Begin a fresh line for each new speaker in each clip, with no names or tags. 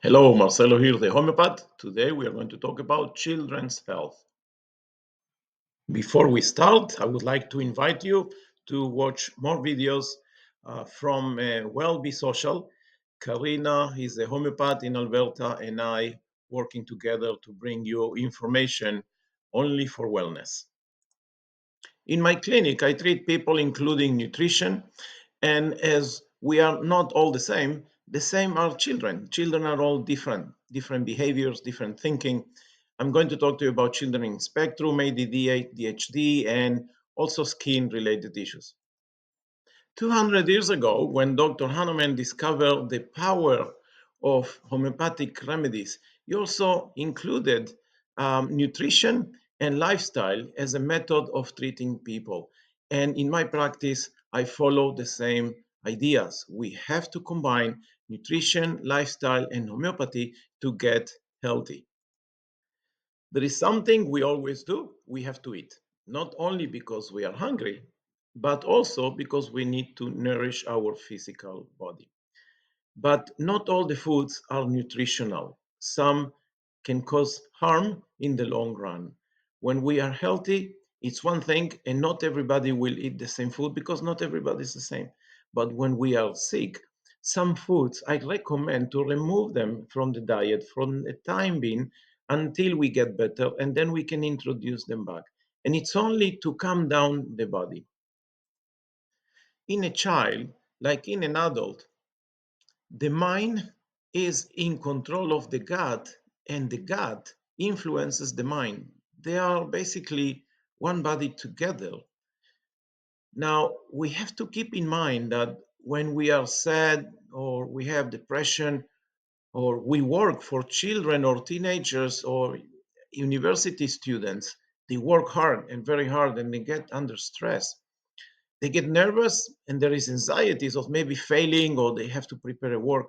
Hello, Marcelo here, the homeopath. Today we are going to talk about children's health. Before we start, I would like to invite you to watch more videos from Well Be Social. Karina is a homeopath in Alberta, and I working together to bring you information only for wellness. In my clinic, I treat people including nutrition, and as we are not all the same are children. Children are all different behaviors, different thinking. I'm going to talk to you about children in spectrum, ADD, ADHD, and also skin related issues. 200 years ago, when Dr. Hahnemann discovered the power of homeopathic remedies, he also included nutrition and lifestyle as a method of treating people. And in my practice, I follow the same ideas. We have to combine nutrition, lifestyle, and homeopathy to get healthy. There is something we always do. We have to eat, not only because we are hungry, but also because we need to nourish our physical body. But not all the foods are nutritional. Some can cause harm in the long run. When we are healthy, it's one thing, and not everybody will eat the same food because not everybody is the same. But when we are sick, some foods I recommend to remove them from the diet from the time being until we get better, and then we can introduce them back. And it's only to calm down the body. In a child, like in an adult, the mind is in control of the gut, and the gut influences the mind. They are basically one body together. Now, we have to keep in mind that when we are sad or we have depression or we work for children or teenagers or university students, they work hard and very hard and they get under stress. They get nervous and there is anxieties of maybe failing or they have to prepare a work.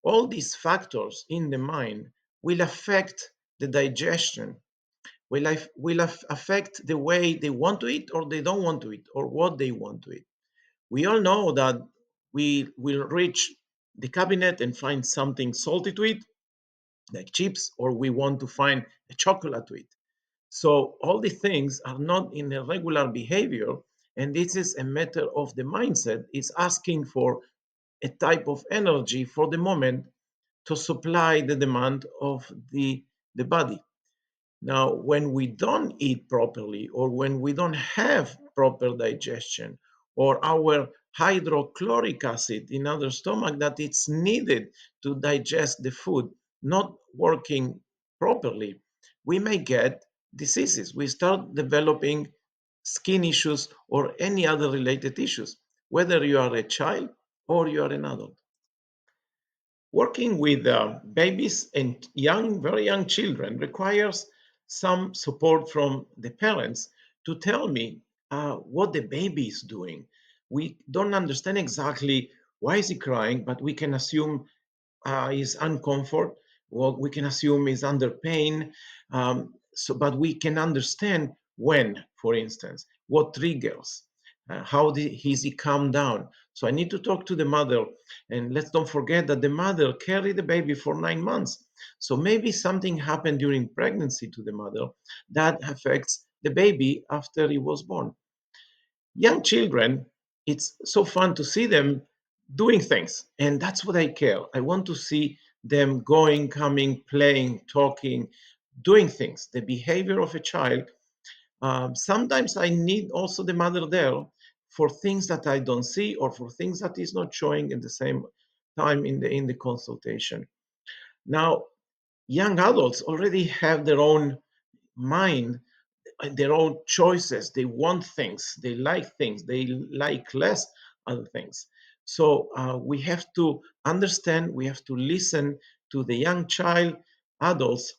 All these factors in the mind will affect the digestion, will affect the way they want to eat or they don't want to eat or what they want to eat. We all know that we will reach the cabinet and find something salty to eat, like chips, or we want to find a chocolate to eat. So all these things are not in a regular behavior, and this is a matter of the mindset. It's asking for a type of energy for the moment to supply the demand of the body. Now, when we don't eat properly, or when we don't have proper digestion, or our hydrochloric acid in our stomach that it's needed to digest the food not working properly, we may get diseases. We start developing skin issues or any other related issues, whether you are a child or you are an adult. Working with babies and very young children requires some support from the parents to tell me what the baby is doing. We don't understand exactly why is he crying, but we can assume is uncomfort. Well, we can assume is under pain. But we can understand when, for instance, what triggers, is he calm down. So I need to talk to the mother, and let's don't forget that the mother carried the baby for 9 months. So maybe something happened during pregnancy to the mother that affects the baby after he was born. Young children, it's so fun to see them doing things. And that's what I care. I want to see them going, coming, playing, talking, doing things. The behavior of a child. Sometimes I need also the mother there for things that I don't see or for things that is not showing at the same time in the consultation. Now, young adults already have their own mind, their own choices. They want things, they like less other things. So we have to understand, we have to listen to the young child, adults,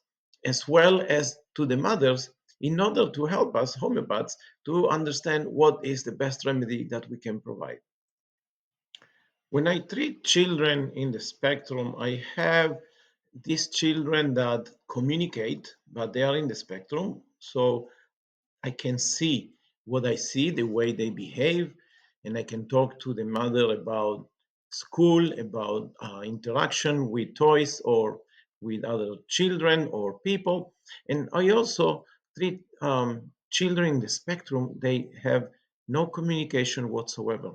as well as to the mothers in order to help us homeopaths to understand what is the best remedy that we can provide. When I treat children in the spectrum, I have these children that communicate, but they are in the spectrum. So I can see what I see, the way they behave, and I can talk to the mother about school, about interaction with toys or with other children or people. And I also treat children in the spectrum, they have no communication whatsoever.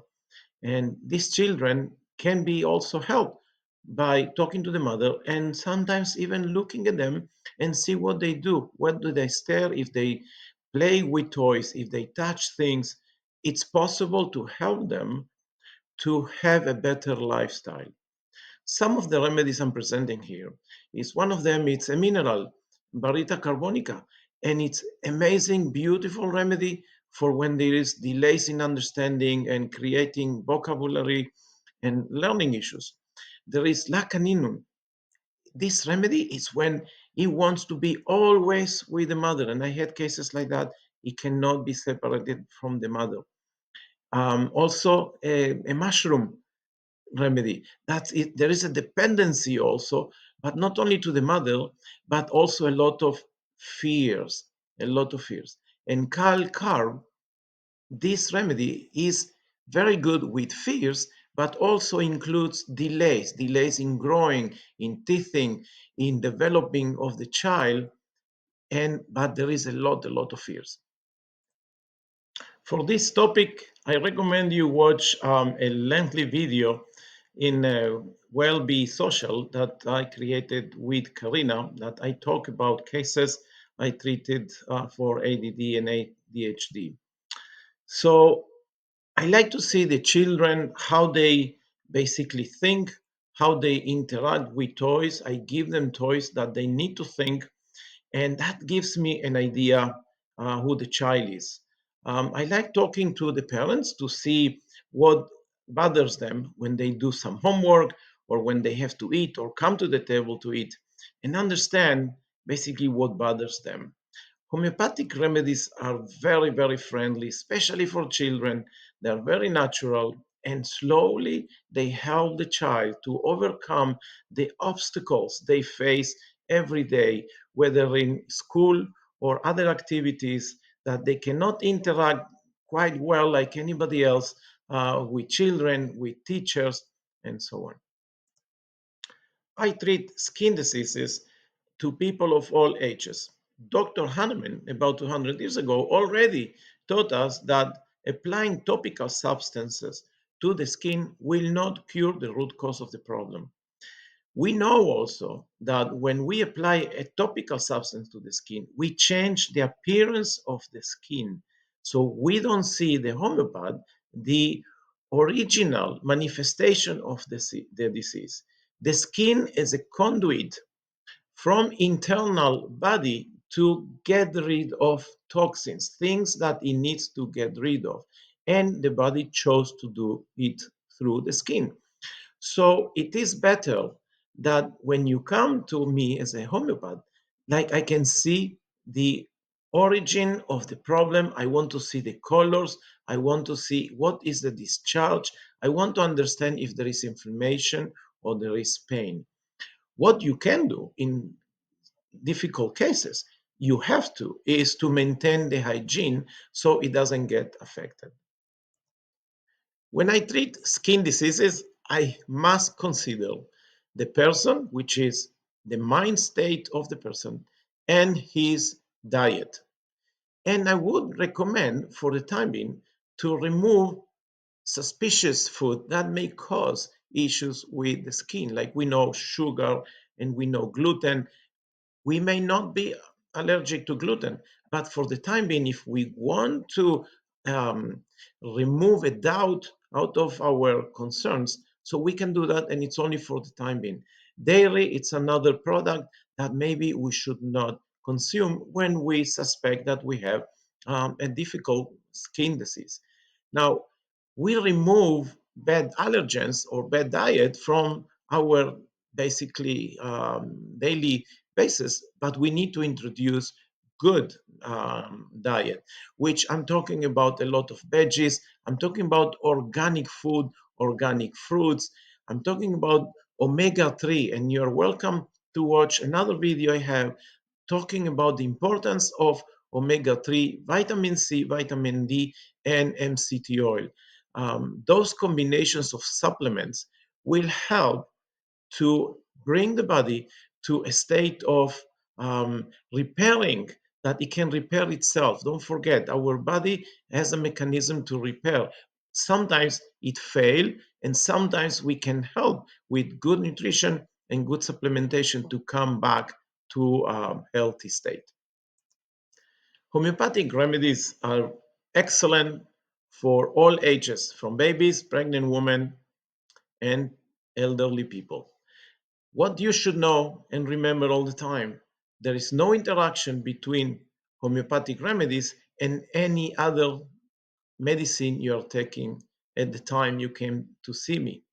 And these children can be also helped by talking to the mother and sometimes even looking at them and see what they do. What do they stare? If they play with toys, if they touch things, it's possible to help them to have a better lifestyle. Some of the remedies I'm presenting here is one of them. It's a mineral, Barita carbonica, and it's amazing, beautiful remedy for when there is delays in understanding and creating vocabulary and learning issues. There is lacaninum. This remedy is when he wants to be always with the mother, and I had cases like that. He cannot be separated from the mother. Also, a mushroom remedy. That's it. There is a dependency also, but not only to the mother, but also a lot of fears, a lot of fears. And Carl Carr, this remedy is very good with fears, but also includes delays, delays in growing, in teething, in developing of the child, and but there is a lot of fears. For this topic, I recommend you watch a lengthy video in Well Be Social that I created with Karina, that I talk about cases I treated for ADD and ADHD. So I like to see the children, how they basically think, how they interact with toys. I give them toys that they need to think, and that gives me an idea who the child is. I like talking to the parents to see what bothers them when they do some homework or when they have to eat or come to the table to eat, and understand basically what bothers them. Homeopathic remedies are very, very friendly, especially for children. They're very natural, and slowly they help the child to overcome the obstacles they face every day, whether in school or other activities that they cannot interact quite well like anybody else with children, with teachers, and so on. I treat skin diseases to people of all ages. Dr. Hahnemann, about 200 years ago, already taught us that applying topical substances to the skin will not cure the root cause of the problem. We know also that when we apply a topical substance to the skin, we change the appearance of the skin. So we don't see the homeopath, the original manifestation of the disease. The skin is a conduit from internal body to get rid of toxins, things that it needs to get rid of. And the body chose to do it through the skin. So it is better that when you come to me as a homeopath, like I can see the origin of the problem. I want to see the colors. I want to see what is the discharge. I want to understand if there is inflammation or there is pain. What you can do in difficult cases, you have to, is to maintain the hygiene so it doesn't get affected. When I treat skin diseases, I must consider the person, which is the mind state of the person, and his diet. And I would recommend, for the time being, to remove suspicious food that may cause issues with the skin. Like we know sugar and we know gluten. We may not be allergic to gluten, but for the time being, if we want to um, remove a doubt out of our concerns, so we can do that, and it's only for the time being. Dairy, it's another product that maybe we should not consume when we suspect that we have a difficult skin disease. Now, we remove bad allergens or bad diet from our basically daily basis, but we need to introduce good diet, which I'm talking about a lot of veggies. I'm talking about organic food, organic fruits. I'm talking about omega-3, and you're welcome to watch another video I have talking about the importance of omega-3, vitamin C, vitamin D, and MCT oil. Those combinations of supplements will help to bring the body to a state of repairing, that it can repair itself. Don't forget, our body has a mechanism to repair. Sometimes it fails, and sometimes we can help with good nutrition and good supplementation to come back to a healthy state. Homeopathic remedies are excellent for all ages, from babies, pregnant women, and elderly people. What you should know and remember all the time, there is no interaction between homeopathic remedies and any other medicine you are taking at the time you came to see me.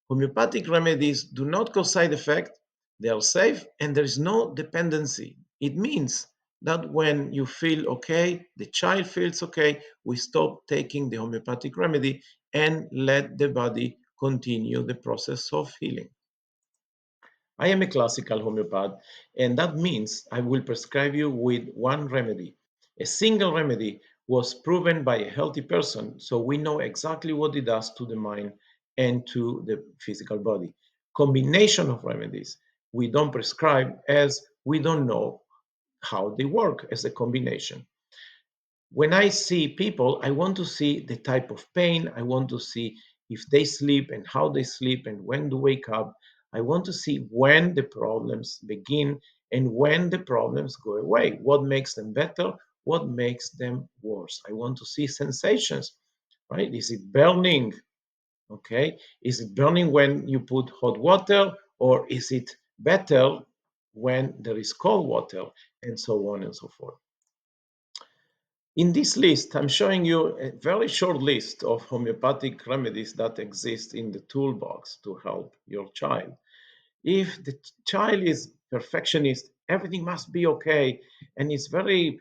Homeopathic remedies do not cause side effects, they are safe, and there is no dependency. It means that when you feel okay, the child feels okay, we stop taking the homeopathic remedy and let the body continue the process of healing. I am a classical homeopath, and that means I will prescribe you with one remedy. A single remedy was proven by a healthy person, so we know exactly what it does to the mind and to the physical body. Combination of remedies we don't prescribe, as we don't know how they work as a combination. When I see people, I want to see the type of pain. I want to see if they sleep and how they sleep and when to wake up. I want to see when the problems begin and when the problems go away. What makes them better? What makes them worse? I want to see sensations, right? Is it burning? Okay. Is it burning when you put hot water, or is it better when there is cold water, and so on and so forth? In this list, I'm showing you a very short list of homeopathic remedies that exist in the toolbox to help your child. If the child is perfectionist, everything must be okay, and is very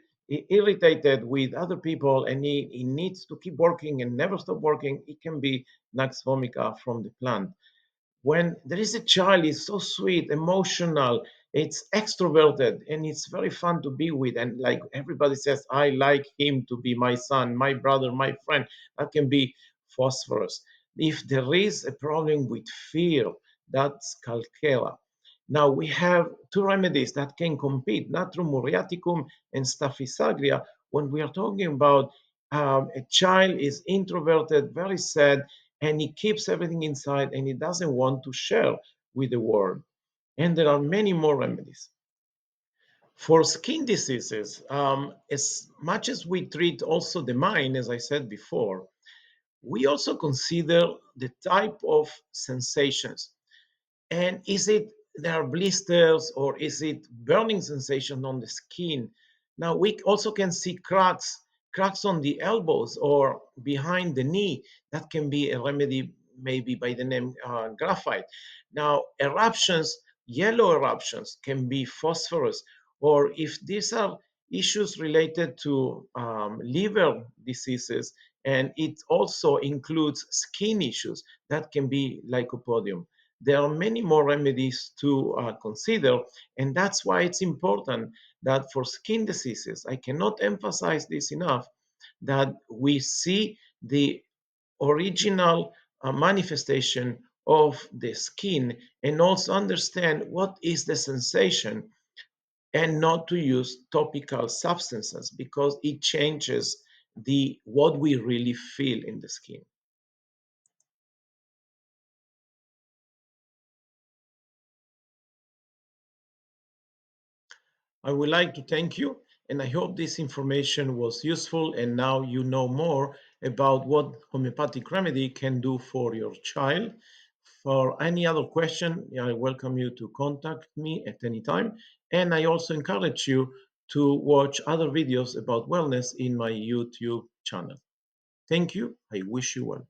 irritated with other people, and he needs to keep working and never stop working, it can be Nux vomica from the plant. When there is a child, is so sweet, emotional, it's extroverted, and it's very fun to be with, and like everybody says, I like him to be my son, my brother, my friend. That can be phosphorus. If there is a problem with fear, that's calcera. Now we have two remedies that can compete, natrum muriaticum and staphysagria. When we are talking about a child is introverted, very sad, and he keeps everything inside and he doesn't want to share with the world. And there are many more remedies. For skin diseases, as much as we treat also the mind, as I said before, we also consider the type of sensations. And is it there are blisters, or is it burning sensation on the skin? Now we also can see cracks on the elbows or behind the knee. That can be a remedy, maybe by the name graphite. Now eruptions, yellow eruptions, can be phosphorus, or if these are issues related to liver diseases, and it also includes skin issues, that can be lycopodium. There are many more remedies to consider, and that's why it's important that for skin diseases, I cannot emphasize this enough, that we see the original manifestation of the skin and also understand what is the sensation, and not to use topical substances because it changes the what we really feel in the skin. I would like to thank you, and I hope this information was useful, and now you know more about what homeopathic remedy can do for your child. For any other question, I welcome you to contact me at any time, and I also encourage you to watch other videos about wellness in my YouTube channel. Thank you. I wish you well.